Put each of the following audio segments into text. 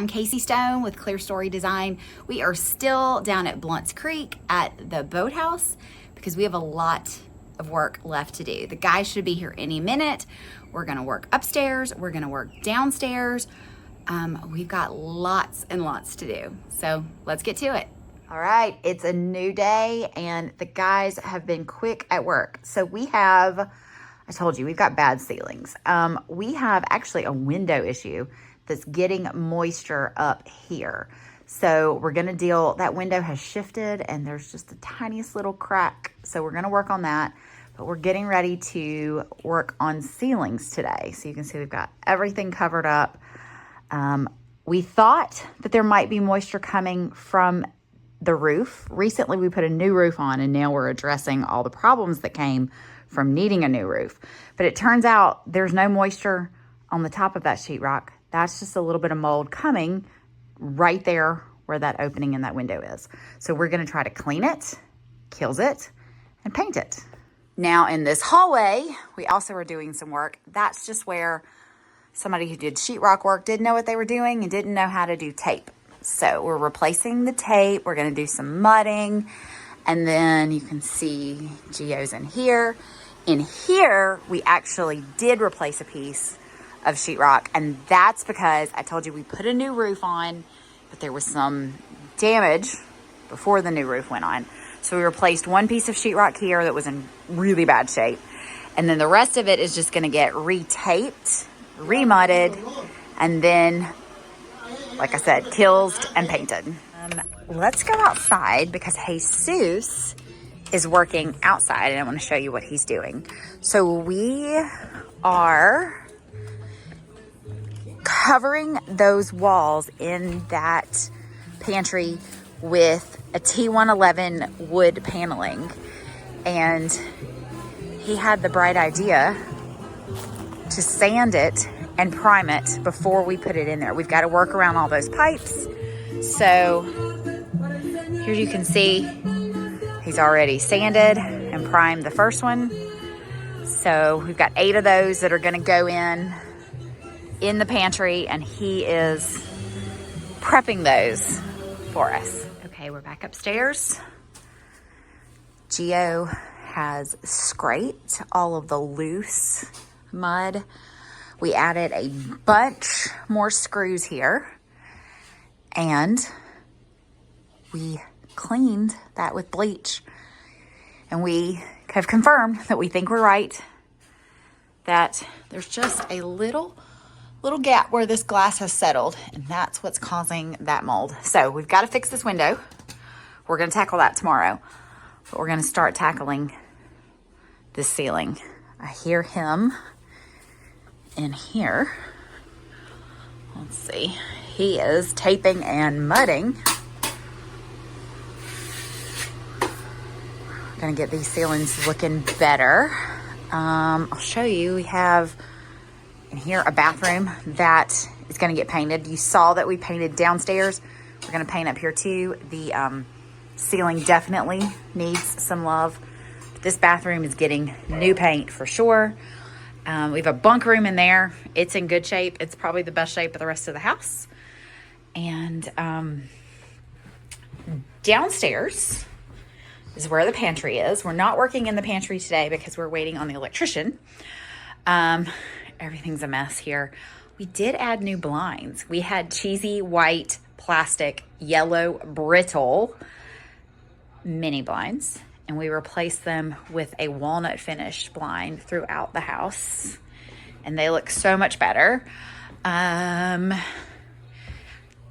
I'm Kasey Stone with Clerestory Design. We are still down at Blunt's Creek at the boathouse because we have a lot of work left to do. The guys should be here any minute. We're gonna work upstairs, we're gonna work downstairs. We've got lots and lots to do. So let's get to it. All right, it's a new day and the guys have been quick at work. So we have, I told you, we've got bad ceilings. We have actually a window issue that's getting moisture up here. So we're gonna deal, that window has shifted and there's just the tiniest little crack. So we're gonna work on that, but we're getting ready to work on ceilings today. So you can see we've got everything covered up. We thought that there might be moisture coming from the roof. Recently we put a new roof on and now we're addressing all the problems that came from needing a new roof. But it turns out there's no moisture on the top of that sheetrock. That's just a little bit of mold coming right there where that opening in that window is. So we're gonna try to clean it, kills it, and paint it. Now in this hallway, we also are doing some work. That's just where somebody who did sheetrock work didn't know what they were doing and didn't know how to do tape. So we're replacing the tape. We're gonna do some mudding. And then you can see geos in here. In here, we actually did replace a piece of sheetrock, and that's because I told you we put a new roof on, but there was some damage before the new roof went on. So we replaced one piece of sheetrock here that was in really bad shape, and then the rest of it is just gonna get re-taped, re-mudded, and then, like I said, kills and painted. Let's go outside because Jesus is working outside, and I wanna show you what he's doing. So we are covering those walls in that pantry with a T111 wood paneling, and he had the bright idea to sand it and prime it before we put it in there. We've got to work around all those pipes. So here you can see he's already sanded and primed the first one. So we've got 8 of those that are going to go in the pantry, and he is prepping those for us. Okay, we're back upstairs. Geo has scraped all of the loose mud. We added a bunch more screws here, and we cleaned that with bleach. And we have confirmed that we think we're right, that there's just a little gap where this glass has settled, and that's what's causing that mold. So we've got to fix this window. We're going to tackle that tomorrow, but we're going to start tackling this ceiling. I hear him in here. Let's see. He is taping and mudding. We're going to get these ceilings looking better. I'll show you. We have in here a bathroom that is going to get painted. You saw that we painted downstairs. We're going to paint up here too. The ceiling definitely needs some love. This bathroom is getting new paint for sure. We have a bunk room in there. It's in good shape. It's probably the best shape of the rest of the house. And downstairs is where the pantry is. We're not working in the pantry today because we're waiting on the electrician. Everything's a mess here. We did add new blinds. We had cheesy white plastic yellow brittle mini blinds, and we replaced them with a walnut finished blind throughout the house, and they look so much better.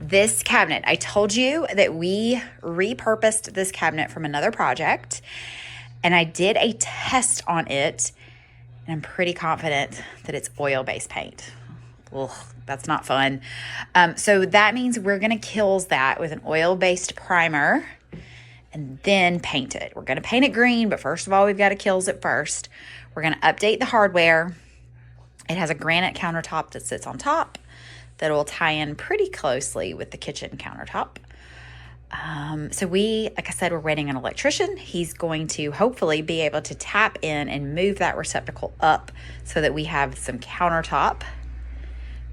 This cabinet, I told you that we repurposed this cabinet from another project, and I did a test on it, and I'm pretty confident that it's oil-based paint. Ugh, that's not fun. So that means we're gonna kills that with an oil-based primer and then paint it. We're gonna paint it green, but first of all, we've gotta kills it first. We're gonna update the hardware. It has a granite countertop that sits on top that will tie in pretty closely with the kitchen countertop. So like I said, we're waiting on an electrician. He's going to hopefully be able to tap in and move that receptacle up so that we have some countertop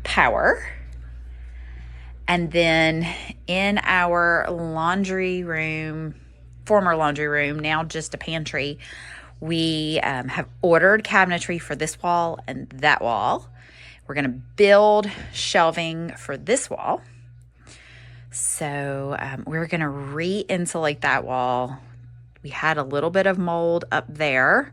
power. And then in our laundry room, former laundry room, now just a pantry, we have ordered cabinetry for this wall and that wall. We're going to build shelving for this wall. So we're going to re-insulate that wall. We had a little bit of mold up there,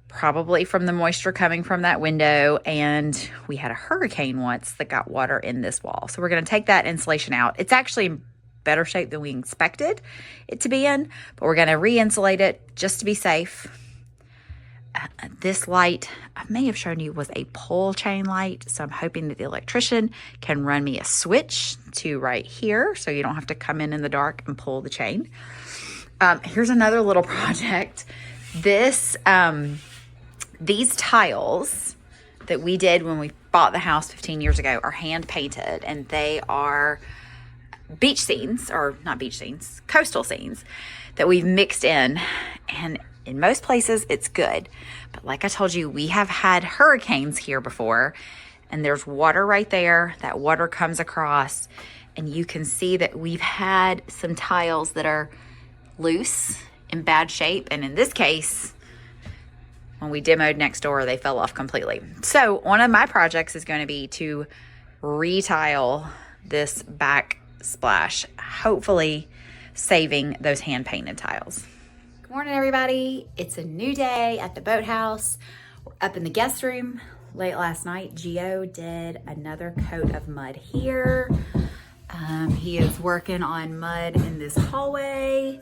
probably from the moisture coming from that window, and we had a hurricane once that got water in this wall. So we're going to take that insulation out. It's actually in better shape than we expected it to be in, but we're going to re-insulate it just to be safe. This light, I may have shown you, was a pull chain light, so I'm hoping that the electrician can run me a switch to right here so you don't have to come in the dark and pull the chain. Here's another little project. These tiles that we did when we bought the house 15 years ago are hand painted, and they are beach scenes, or not beach scenes, coastal scenes that we've mixed in. And in most places it's good, but like I told you, we have had hurricanes here before, and there's water right there. That water comes across, and you can see that we've had some tiles that are loose, in bad shape, and in this case, when we demoed next door, they fell off completely. So one of my projects is going to be to retile this backsplash, hopefully saving those hand painted tiles. Good morning, everybody. It's a new day at the boathouse. We're up in the guest room. Late last night, Gio did another coat of mud here. He is working on mud in this hallway.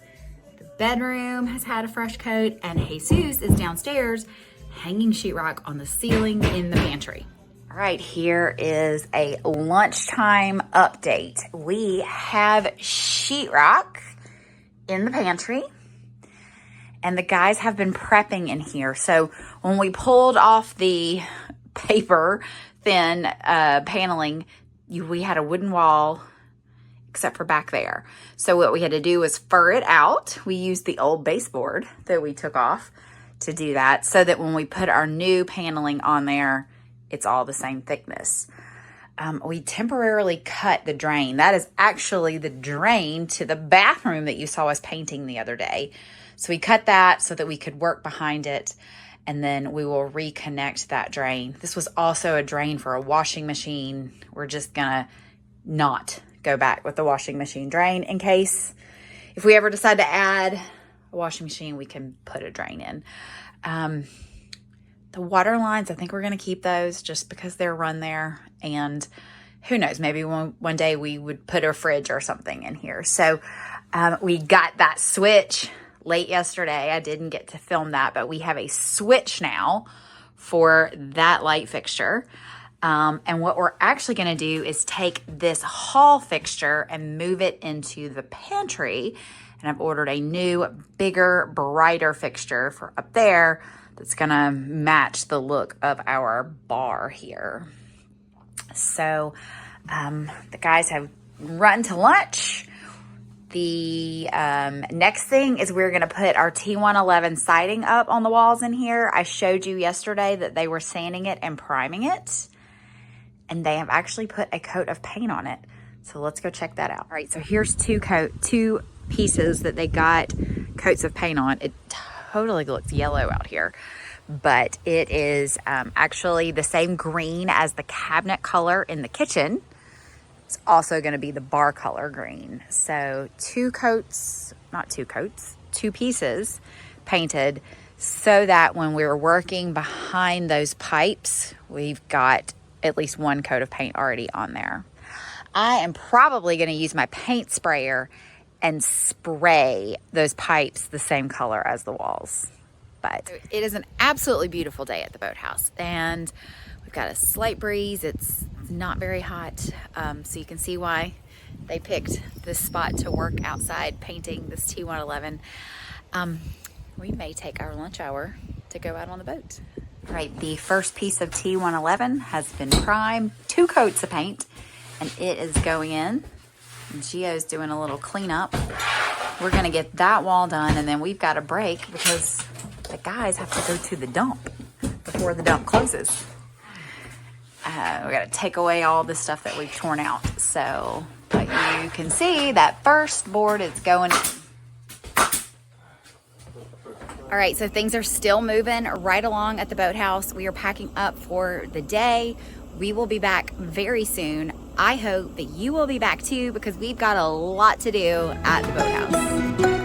Bedroom has had a fresh coat, and Jesus is downstairs hanging sheetrock on the ceiling in the pantry. All right, here is a lunchtime update. We have sheetrock in the pantry, and the guys have been prepping in here. So when we pulled off the paper thin paneling, we had a wooden wall except for back there. So what we had to do was fur it out. We used the old baseboard that we took off to do that, so that when we put our new paneling on there, it's all the same thickness. We temporarily cut the drain. That is actually the drain to the bathroom that you saw us painting the other day. So we cut that so that we could work behind it, and then we will reconnect that drain. This was also a drain for a washing machine. We're just gonna not go back with the washing machine drain in case if we ever decide to add a washing machine, we can put a drain in. The water lines, I think we're going to keep those just because they're run there, and who knows, maybe one day we would put a fridge or something in here. So we got that switch late yesterday. I didn't get to film that, but we have a switch now for that light fixture. And what we're actually going to do is take this hall fixture and move it into the pantry. And I've ordered a new, bigger, brighter fixture for up there that's going to match the look of our bar here. So the guys have run to lunch. The next thing is we're going to put our T111 siding up on the walls in here. I showed you yesterday that they were sanding it and priming it, and they have actually put a coat of paint on it. So let's go check that out. All right, so here's two pieces that they got coats of paint on. It totally looks yellow out here, but it is actually the same green as the cabinet color in the kitchen. It's also going to be the bar color green. So two pieces painted so that when we're working behind those pipes, we've got at least one coat of paint already on there. I am probably going to use my paint sprayer and spray those pipes the same color as the walls. But it is an absolutely beautiful day at the boathouse, and we've got a slight breeze. It's not very hot, so you can see why they picked this spot to work outside painting this T111. We may take our lunch hour to go out on the boat. All right, the first piece of T111 has been primed, 2 coats of paint, and it is going in. And Gio's doing a little cleanup. We're gonna get that wall done, and then we've got a break because the guys have to go to the dump before the dump closes. We got to take away all the stuff that we've torn out. So, but you can see that first board is going in. All right, so things are still moving right along at the boathouse. We are packing up for the day. We will be back very soon. I hope that you will be back too, because we've got a lot to do at the boathouse.